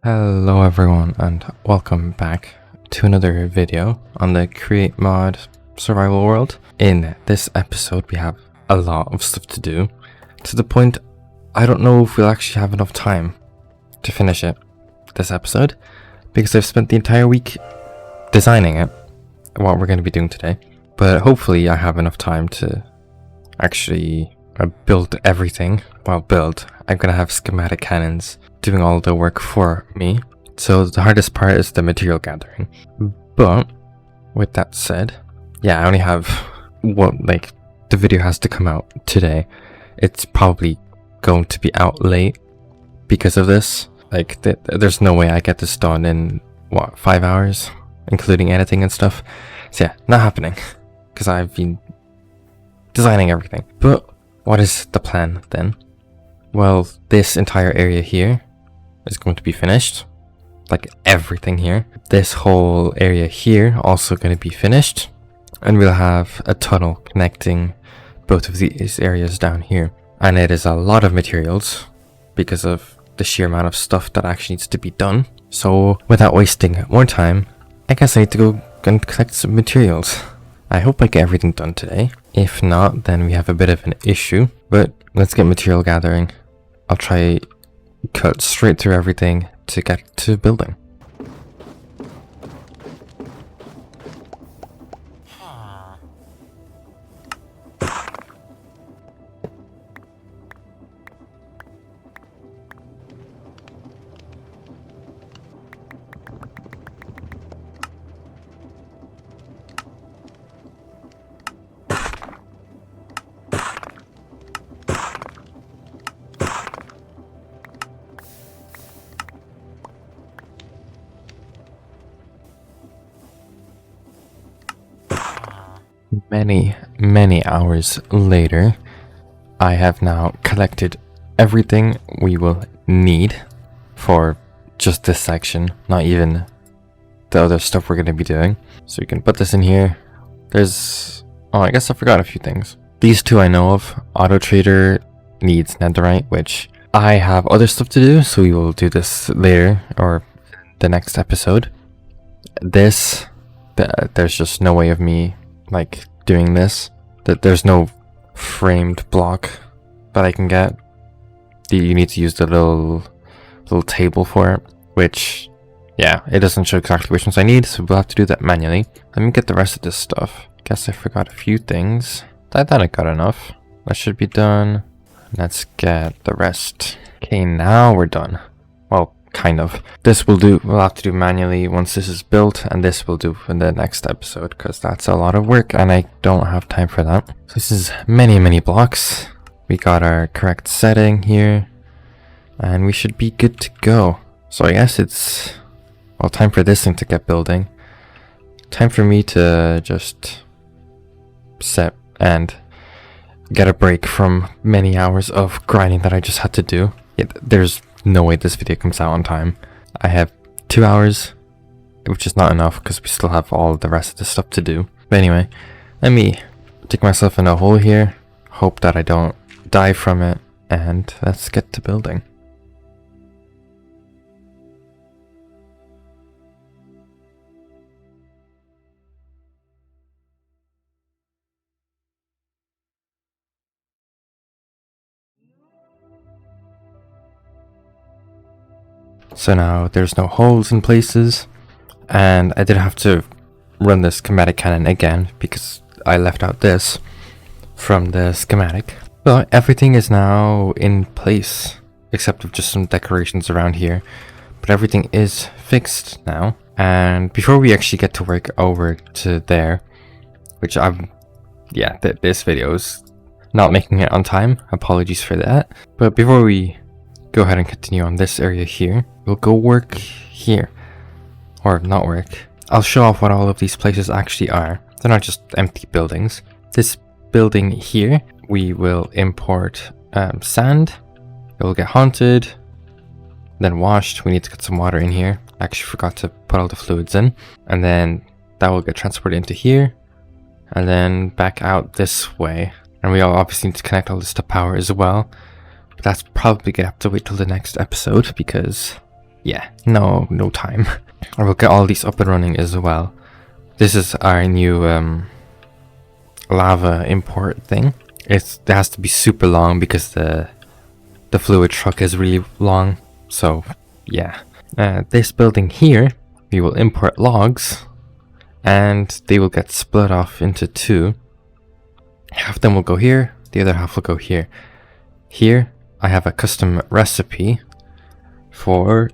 Hello everyone and welcome back to another video on the Create Mod survival world. In this episode we have a lot of stuff to do, to the point I don't know if we'll actually have enough time to finish it this episode, because I've spent the entire week designing it, what we're going to be doing today. But hopefully I have enough time to actually build everything. Well, I'm going to have schematic cannons doing all the work for me. So the hardest part is the material gathering. But with that said, yeah, I only have the video has to come out today. It's probably going to be out late because of this. There's no way I get this done in 5 hours, including editing and stuff. So yeah, not happening because I've been designing everything. But what is the plan then? Well, this entire area here is going to be finished, like everything here. This whole area here also going to be finished, and we'll have a tunnel connecting both of these areas down here. And it is a lot of materials because of the sheer amount of stuff that actually needs to be done. So without wasting more time, I guess I need to go and collect some materials. I hope I get everything done today. If not, then we have a bit of an issue. But let's get material gathering. I'll try cut straight through everything to get to building. Many hours later, I have now collected everything we will need for just this section, not even the other stuff we're going to be doing. So you can put this in here. I guess I forgot a few things. These two I know of. Auto Trader needs netherite, which I have other stuff to do, so we will do this later or the next episode. There's just no way of me doing this. That there's no framed block that I can get. You need to use the little table for it, which, yeah, it doesn't show exactly which ones I need, so we'll have to do that manually. Let me get the rest of this stuff. Guess I forgot a few things. I thought I got enough. That should be done. Let's get the rest. Okay, now we're done. Well, kind of. This we'll have to do manually once this is built, and this we'll do in the next episode because that's a lot of work and I don't have time for that. So this is many blocks. We got our correct setting here and we should be good to go. So I guess it's time for this thing to get building. Time for me to just set and get a break from many hours of grinding that I just had to do. There's no way this video comes out on time. I have 2 hours, which is not enough because we still have all the rest of the stuff to do. But anyway, let me dig myself in a hole here, hope that I don't die from it, and let's get to building. So now there's no holes in places, and I did have to run the schematic cannon again because I left out this from the schematic. But everything is now in place, except of just some decorations around here. But everything is fixed now. And before we actually get to work over to there, which this video is not making it on time, apologies for that. But before we go ahead and continue on this area here, we'll go work here, or not work. I'll show off what all of these places actually are. They're not just empty buildings. This building here, we will import sand. It will get haunted, then washed. We need to get some water in here. I actually forgot to put all the fluids in, and then that will get transported into here and then back out this way. And we all obviously need to connect all this to power as well. But that's probably gonna have to wait till the next episode because yeah, no time. I will get all these up and running as well. This is our new lava import thing. It has to be super long because the fluid truck is really long. So yeah, this building here, we will import logs, and they will get split off into two. Half of them will go here, the other half will go here. Here I have a custom recipe for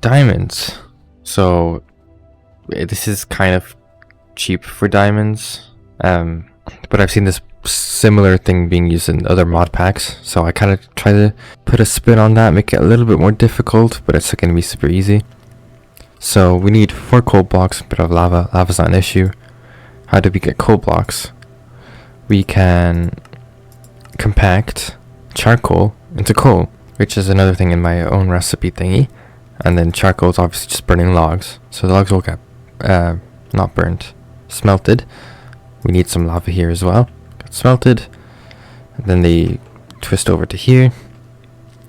diamonds. So this is kind of cheap for diamonds, but I've seen this similar thing being used in other mod packs, so I kind of try to put a spin on that, make it a little bit more difficult, but it's going to be super easy. So we need 4 coal blocks, a bit of lava. Lava's not an issue. How do we get coal blocks? We can compact charcoal into coal, which is another thing in my own recipe thingy. And then charcoal is obviously just burning logs, so the logs will get not burnt, smelted. We need some lava here as well. Get smelted, and then they twist over to here,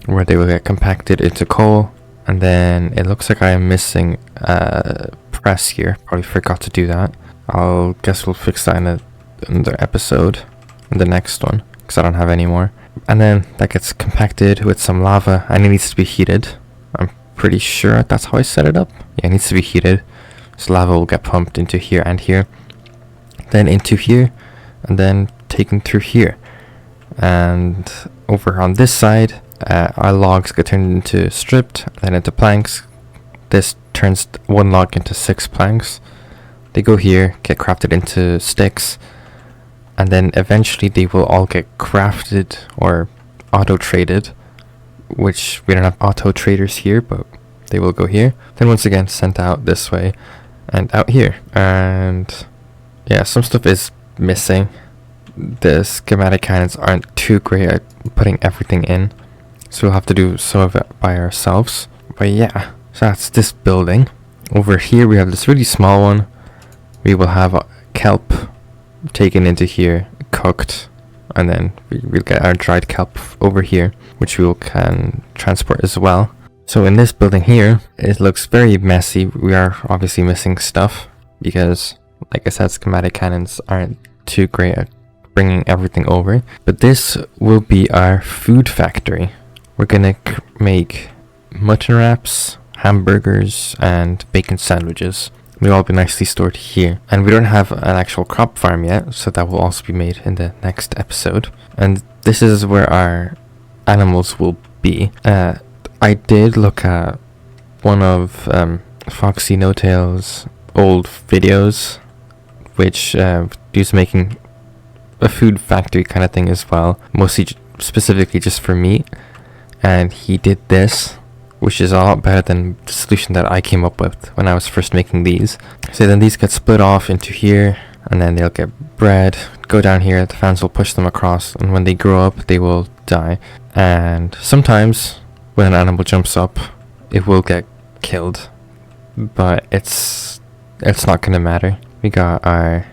where they will get compacted into coal. And then it looks like I am missing a press here. Probably forgot to do that. I'll guess we'll fix that in another episode, in the next one, because I don't have any more. And then that gets compacted with some lava, and it needs to be heated. I'm pretty sure that's how I set it up. Yeah, it needs to be heated. So lava will get pumped into here and here, then into here, and then taken through here. And over on this side, our logs get turned into stripped, then into planks. This turns 1 log into 6 planks. They go here, get crafted into sticks, and then eventually they will all get crafted or auto-traded, which we don't have auto-traders here, but they will go here. Then once again sent out this way and out here. And yeah, some stuff is missing. The schematic cannons aren't too great at putting everything in, so we'll have to do some of it by ourselves. But yeah, so that's this building. Over here we have this really small one. We will have kelp taken into here, cooked, and then we'll get our dried kelp over here, which we can transport as well. So in this building here, it looks very messy. We are obviously missing stuff because, like I said, schematic cannons aren't too great at bringing everything over. But this will be our food factory. We're gonna make mutton wraps, hamburgers, and bacon sandwiches. They'll all be nicely stored here. And we don't have an actual crop farm yet, so that will also be made in the next episode. And this is where our animals will be. I did look at one of Foxy No Tail's old videos, which he was making a food factory kind of thing as well, mostly specifically just for meat. And he did this, which is a lot better than the solution that I came up with when I was first making these. So then these get split off into here, and then they'll get bred, go down here, the fans will push them across, and when they grow up, they will die. And sometimes, when an animal jumps up, it will get killed, but it's not gonna matter. We got our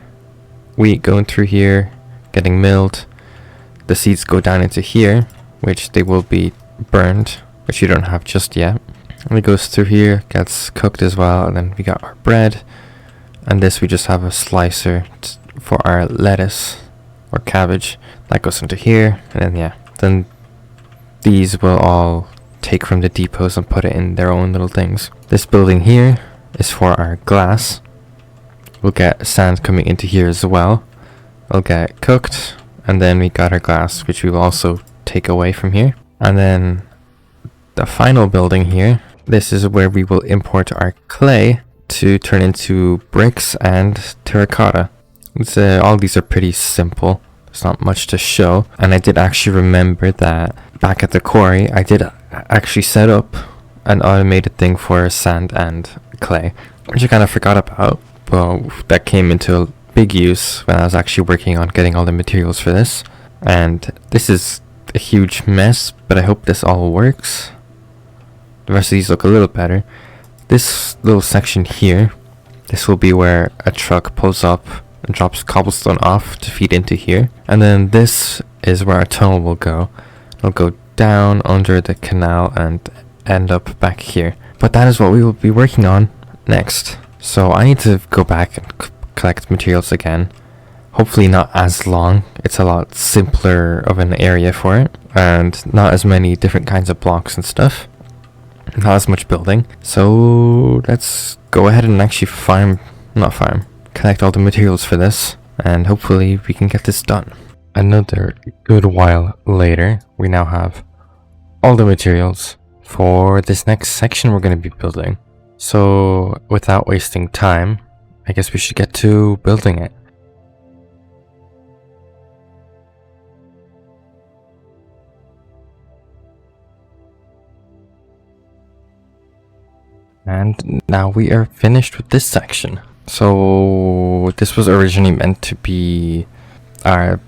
wheat going through here, getting milled. The seeds go down into here, which they will be burned, which you don't have just yet. And it goes through here, gets cooked as well, and then we got our bread. And this we just have a slicer for our lettuce or cabbage. That goes into here, and then yeah, then these will all take from the depots and put it in their own little things. This building here is for our glass. We'll get sand coming into here as well. It'll get cooked, and then we got our glass, which we will also take away from here. And then the final building here, this is where we will import our clay to turn into bricks and terracotta. All these are pretty simple. There's not much to show. And I did actually remember that back at the quarry, I did actually set up an automated thing for sand and clay, which I kind of forgot about, but that came into big use when I was actually working on getting all the materials for this. And this is a huge mess, but I hope this all works. The rest of these look a little better. This little section here, this will be where a truck pulls up and drops cobblestone off to feed into here. And then this is where our tunnel will go. It'll go down under the canal and end up back here. But that is what we will be working on next. So I need to go back and collect materials again. Hopefully not as long. It's a lot simpler of an area for it, and not as many different kinds of blocks and stuff. Not as much building. So let's go ahead and actually collect all the materials for this, and hopefully we can get this done. Another good while later, we now have all the materials for this next section we're going to be building. So without wasting time, I guess we should get to building it. And now we are finished with this section. So this was originally meant to be our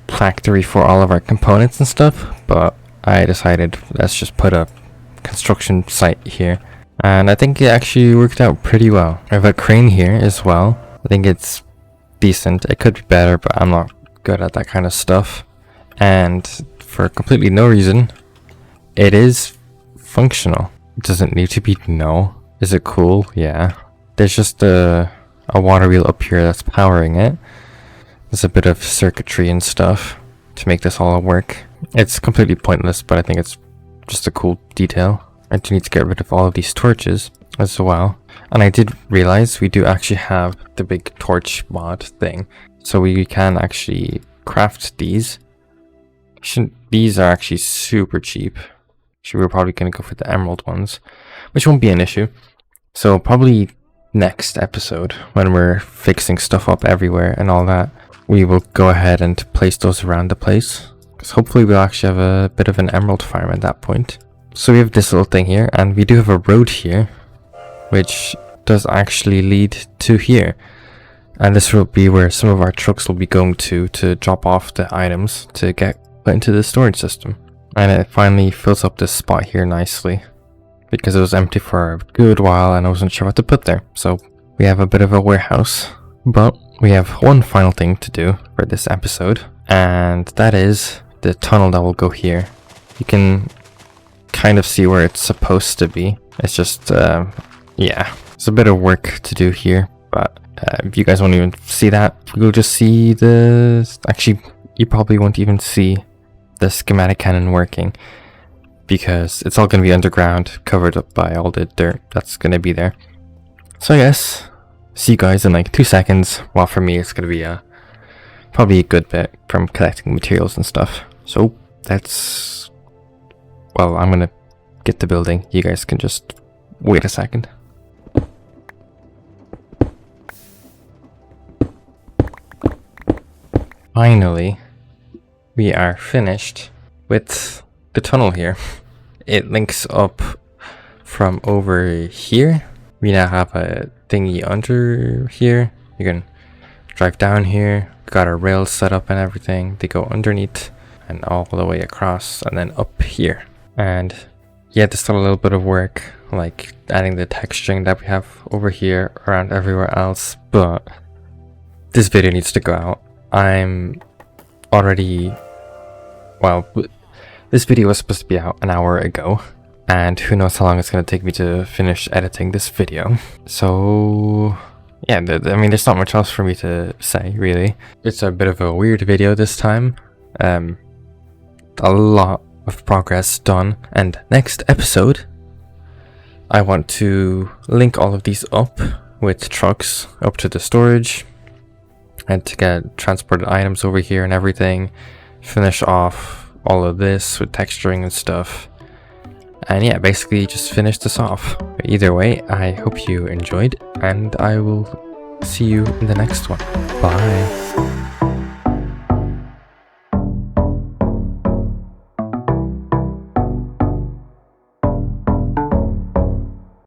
factory for all of our components and stuff, but I decided let's just put a construction site here, and I think it actually worked out pretty well. I have a crane here as well. I think it's decent. It could be better, but I'm not good at that kind of stuff, and for completely no reason it is functional. It doesn't need to be. No. Is it cool? Yeah. There's just a water wheel up here that's powering it. There's a bit of circuitry and stuff to make this all work. It's completely pointless, but I think it's just a cool detail. I do need to get rid of all of these torches as well. And I did realize we do actually have the big torch mod thing. So we can actually craft these. These are actually super cheap. Actually, we're probably going to go for the emerald ones, which won't be an issue. So probably next episode, when we're fixing stuff up everywhere and all that, we will go ahead and place those around the place, because hopefully we'll actually have a bit of an emerald farm at that point. So we have this little thing here, and we do have a road here, which does actually lead to here. And this will be where some of our trucks will be going to drop off the items to get put into the storage system. And it finally fills up this spot here nicely, because it was empty for a good while and I wasn't sure what to put there. So we have a bit of a warehouse, but we have one final thing to do for this episode, and that is the tunnel that will go here. You can kind of see where it's supposed to be. It's just, yeah, it's a bit of work to do here, but if you guys won't even see that, you'll just see actually, you probably won't even see the schematic cannon working, because it's all going to be underground, covered up by all the dirt that's going to be there. So I guess, see you guys in like 2 seconds. Well, for me, it's going to be probably a good bit from collecting materials and stuff. So that's, well, I'm going to get the building. You guys can just wait a second. Finally, we are finished with the tunnel here. It links up from over here. We now have a thingy under here. You can drive down here. We've got our rails set up and everything. They go underneath and all the way across and then up here. And yeah, there's still a little bit of work, like adding the texturing that we have over here around everywhere else, but this video needs to go out. I'm already, well, this video was supposed to be out an hour ago, and who knows how long it's going to take me to finish editing this video. So yeah, I mean, there's not much else for me to say, really. It's a bit of a weird video this time. A lot of progress done, and next episode I want to link all of these up with trucks up to the storage, and to get transported items over here and everything. Finish off all of this with texturing and stuff, and yeah, basically just finish this off. But either way, I hope you enjoyed, and I will see you in the next one. Bye.